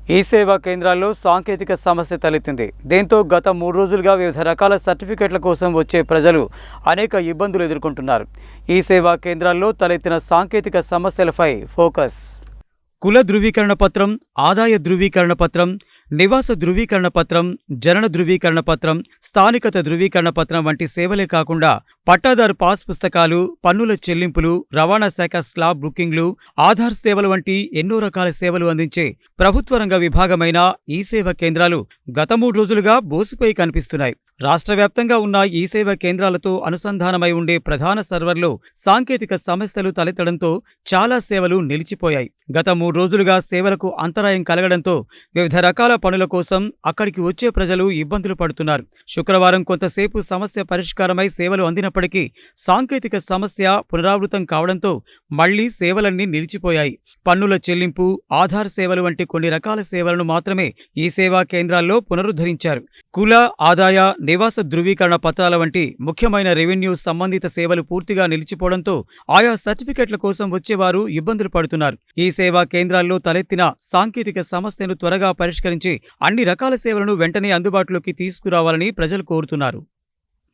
ఈ సేవా కేంద్రాల్లో సాంకేతిక సమస్య తలెత్తింది. దీంతో గత 3 రోజులుగా వివిధ రకాల సర్టిఫికెట్ల కోసం వచ్చే ప్రజలు అనేక ఇబ్బందులు ఎదుర్కొంటున్నారు. ఈ సేవా కేంద్రాల్లో తలెత్తిన సాంకేతిక సమస్యలపై ఫోకస్. కుల ధృవీకరణ పత్రం, ఆదాయ ధృవీకరణ పత్రం, నివాస ధృవీకరణ పత్రం, జనన ధృవీకరణ పత్రం, స్థానికత ధృవీకరణ పత్రం వంటి సేవలే కాకుండా పట్టాదారు పాస్ పుస్తకాలు, పన్నుల చెల్లింపులు, రవాణా శాఖ స్లాబ్ బుకింగ్లు, ఆధార్ సేవలు వంటి ఎన్నో రకాల సేవలు అందించే ప్రభుత్వ రంగ విభాగమైన ఈ సేవా కేంద్రాలు గత 3 రోజులుగా బోసిపోయి కనిపిస్తున్నాయి. రాష్ట్ర వ్యాప్తంగా ఉన్న ఈ సేవా కేంద్రాలతో అనుసంధానమై ఉండే ప్రధాన సర్వర్లో సాంకేతిక సమస్యలు తలెత్తడంతో చాలా సేవలు నిలిచిపోయాయి. గత 3 రోజులుగా సేవలకు అంతరాయం కలగడంతో వివిధ రకాల పనుల కోసం అక్కడికి వచ్చే ప్రజలు ఇబ్బందులు పడుతున్నారు. శుక్రవారం కొంతసేపు సమస్య పరిష్కారమై సేవలు అందినప్పటికీ సాంకేతిక సమస్య పునరావృతం కావడంతో మళ్లీ సేవలన్నీ నిలిచిపోయాయి. పన్నుల చెల్లింపు, ఆధార్ సేవలు వంటి కొన్ని రకాల సేవలను మాత్రమే ఈ సేవా కేంద్రాల్లో పునరుద్ధరించారు. కుల, ఆదాయ, నివాస ధృవీకరణ పత్రాల వంటి ముఖ్యమైన రెవెన్యూ సంబంధిత సేవలు పూర్తిగా నిలిచిపోవడంతో ఆయా సర్టిఫికెట్ల కోసం వచ్చేవారు ఇబ్బందులు పడుతున్నారు. ఈ సేవా కేంద్రాల్లో తలెత్తిన సాంకేతిక సమస్యను త్వరగా పరిష్కరించి అన్ని రకాల సేవలను వెంటనే అందుబాటులోకి తీసుకురావాలని ప్రజలు కోరుతున్నారు.